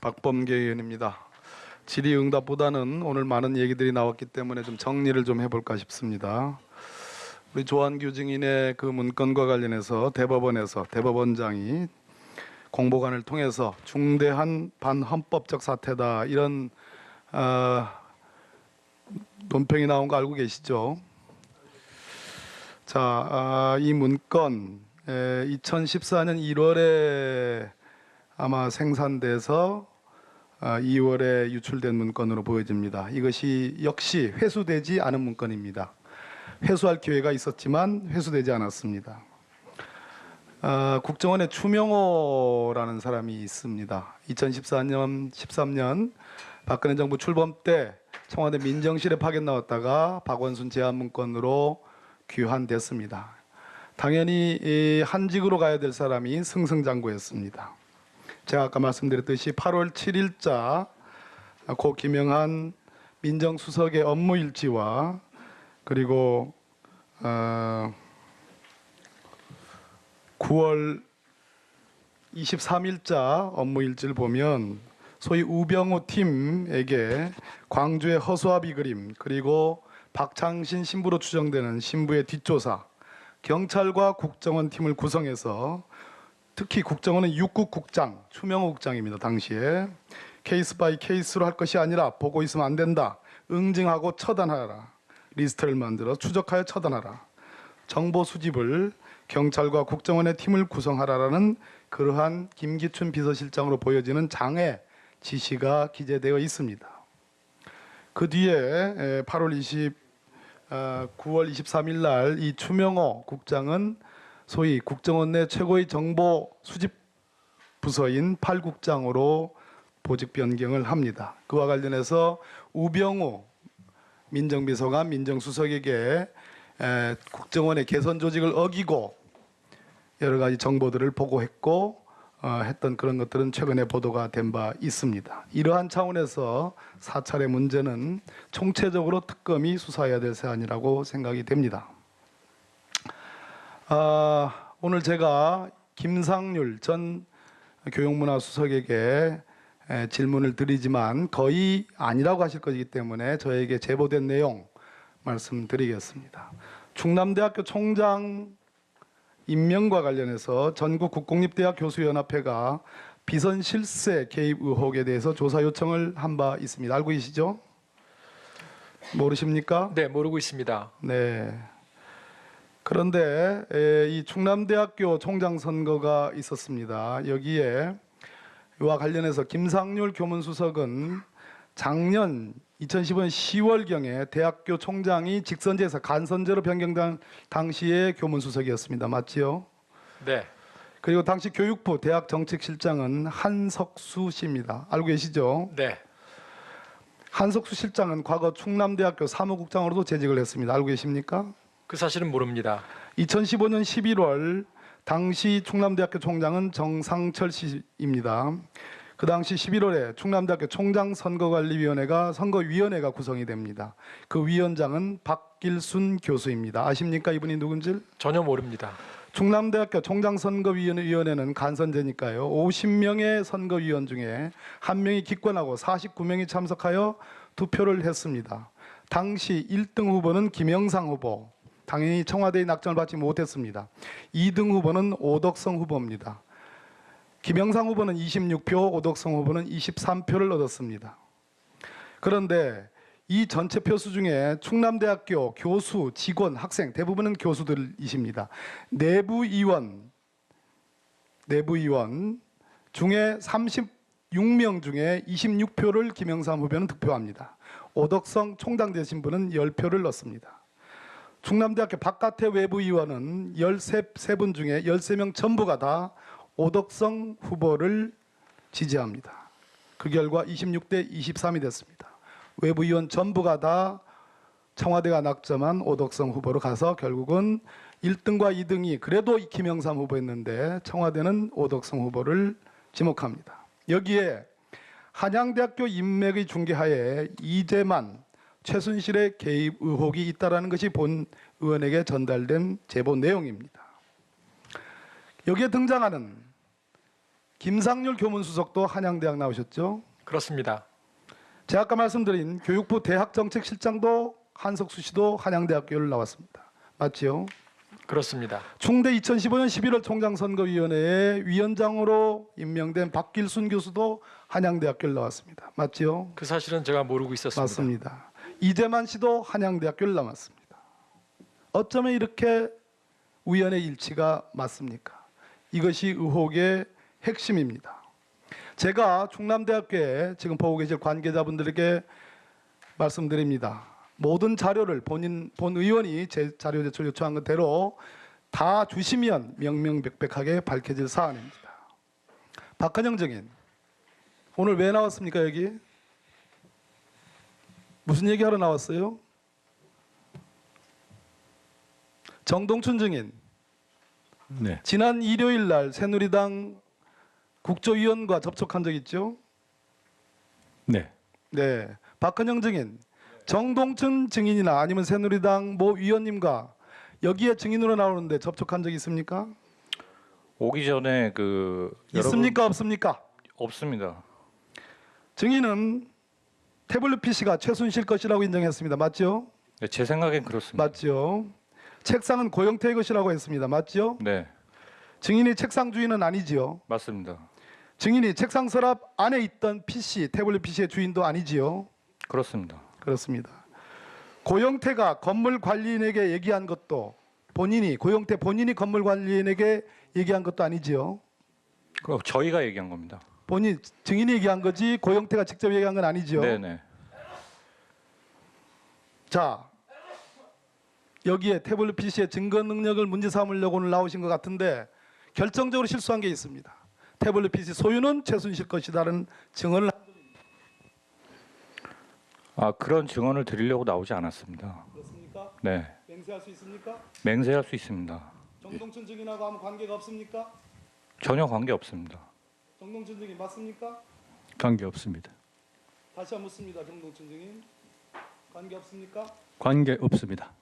박범계 의원입니다. 질의응답보다는 오늘 많은 얘기들이 나왔기 때문에 좀 정리를 좀 해볼까 싶습니다. 우리 조한규 증인의 그 문건과 관련해서 대법원장이 공보관을 통해서 중대한 반헌법적 사태다 이런 논평이 나온 거 알고 계시죠? 자, 이 문건 2014년 1월에 아마 생산돼서 2월에 유출된 문건으로 보여집니다. 이것이 역시 회수되지 않은 문건입니다. 회수할 기회가 있었지만 회수되지 않았습니다. 국정원에 추명호라는 사람이 있습니다. 2014년, 13년 박근혜 정부 출범 때 청와대 민정실에 파견 나왔다가 박원순 제안 문건으로 귀환됐습니다. 당연히 한직으로 가야 될 사람이 승승장구했습니다. 제가 아까 말씀드렸듯이 8월 7일자 고 김영한 민정수석의 업무일지와 그리고 9월 23일자 업무일지를 보면 소위 우병우 팀에게 광주의 허수아비 그림 그리고 박창신 신부로 추정되는 신부의 뒷조사, 경찰과 국정원 팀을 구성해서 특히 국정원은 6국 국장, 추명호 국장입니다. 당시에 케이스 바이 케이스로 할 것이 아니라 보고 있으면 안 된다. 응징하고 처단하라. 리스트를 만들어 추적하여 처단하라. 정보 수집을 경찰과 국정원의 팀을 구성하라라는 그러한 김기춘 비서실장으로 보여지는 장의 지시가 기재되어 있습니다. 그 뒤에 9월 23일 날 이 추명호 국장은 소위 국정원 내 최고의 정보 수집 부서인 8국장으로 보직 변경을 합니다. 그와 관련해서 우병우 민정비서관 민정수석에게 국정원의 개선 조직을 어기고 여러 가지 정보들을 보고했고 했던 그런 것들은 최근에 보도가 된 바 있습니다. 이러한 차원에서 사찰의 문제는 총체적으로 특검이 수사해야 될 사안이라고 생각이 됩니다. 오늘 제가 김상률 전 교육문화수석에게 질문을 드리지만 거의 아니라고 하실 것이기 때문에 저에게 제보된 내용 말씀드리겠습니다. 충남대학교 총장 임명과 관련해서 전국 국공립대학 교수연합회가 비선 실세 개입 의혹에 대해서 조사 요청을 한 바 있습니다. 알고 계시죠? 모르십니까? 네, 모르고 있습니다. 네. 그런데 이 충남대학교 총장 선거가 있었습니다. 여기에 이와 관련해서 김상률 교문수석은 작년 2015년 10월경에 대학교 총장이 직선제에서 간선제로 변경된 당시의 교문수석이었습니다. 맞지요? 네. 그리고 당시 교육부 대학정책실장은 한석수 씨입니다. 알고 계시죠? 네. 한석수 실장은 과거 충남대학교 사무국장으로도 재직을 했습니다. 알고 계십니까? 그 사실은 모릅니다. 2015년 11월 당시 충남대학교 총장은 정상철 씨입니다. 그 당시 11월에 충남대학교 총장선거관리위원회가 선거위원회가 구성이 됩니다. 그 위원장은 박길순 교수입니다. 아십니까? 이분이 누군지? 전혀 모릅니다. 충남대학교 총장선거위원회는 간선제니까요. 50명의 선거위원 중에 1명이 기권하고 49명이 참석하여 투표를 했습니다. 당시 1등 후보는 김영상 후보. 당연히 청와대의 낙점을 받지 못했습니다. 2등 후보는 오덕성 후보입니다. 김영상 후보는 26표, 오덕성 후보는 23표를 얻었습니다. 그런데 이 전체 표수 중에 충남대학교 교수, 직원, 학생 대부분은 교수들이십니다. 내부위원 중에 36명 중에 26표를 김영삼 후보는 득표합니다. 오덕성 총장 되신 분은 10표를 넣습니다. 충남대학교 바깥의 외부위원은 13분 중에 13명 전부가 다 오덕성 후보를 지지합니다. 그 결과 26대 23이 됐습니다. 외부위원 전부가 다 청와대가 낙점한 오덕성 후보로 가서 결국은 1등과 2등이 그래도 김영삼 후보였는데 청와대는 오덕성 후보를 지목합니다. 여기에 한양대학교 인맥의 중개하에 이재만, 최순실의 개입 의혹이 있다는 것이 본 의원에게 전달된 제보 내용입니다. 여기에 등장하는 김상률 교문수석도 한양대학 나오셨죠? 그렇습니다. 제가 아까 말씀드린 교육부 대학정책실장도 한석수 씨도 한양대학교를 나왔습니다. 맞지요? 그렇습니다. 충대 2015년 11월 총장선거위원회에 위원장으로 임명된 박길순 교수도 한양대학교를 나왔습니다. 맞지요? 그 사실은 제가 모르고 있었습니다. 맞습니다. 이재만 씨도 한양대학교를 나왔습니다. 어쩌면 이렇게 우연의 일치가 맞습니까? 이것이 의혹의 핵심입니다. 제가 충남대학교에 지금 보고 계실 관계자분들에게 말씀드립니다. 모든 자료를 본 의원이 제 자료 제출 요청한 것대로 다 주시면 명명백백하게 밝혀질 사안입니다. 박헌영 증인, 오늘 왜 나왔습니까 여기? 무슨 얘기하러 나왔어요? 정동춘 증인, 네. 지난 일요일 날 새누리당 국조위원과 접촉한 적 있죠? 네. 네. 박헌영 증인, 정동춘 증인이나 아니면 새누리당 모 위원님과 여기에 증인으로 나오는데 접촉한 적 있습니까? 오기 전에 있습니까? 없습니까? 없습니다. 증인은 태블릿 PC가 최순실 것이라고 인정했습니다. 맞죠? 네, 제 생각엔 그렇습니다. 맞죠? 책상은 고영태의 것이라고 했습니다. 맞죠? 네, 증인이 책상 주인은 아니지요. 맞습니다. 증인이 책상 서랍 안에 있던 PC, 태블릿 PC의 주인도 아니지요. 그렇습니다. 그렇습니다. 고영태가 건물 관리인에게 얘기한 것도 고영태 본인이 건물 관리인에게 얘기한 것도 아니지요. 그럼 저희가 얘기한 겁니다. 증인이 얘기한 거지 고영태가 직접 얘기한 건 아니지요. 네네. 자, 여기에 태블릿 PC의 증거 능력을 문제 삼으려고 오늘 나오신 것 같은데 결정적으로 실수한 게 있습니다. 태블릿 PC 소유는 최순실 것이다라는 증언을 그런 증언을 드리려고 나오지 않았습니다. 그렇습니까? 네, 맹세할 수 있습니까? 맹세할 수 있습니다. 정동춘 증인하고 아무 관계가 없습니까? 전혀 관계 없습니다. 정동춘 증인 맞습니까? 관계 없습니다. 다시 한번 묻습니다. 정동춘 증인 관계 없습니까? 관계 없습니다.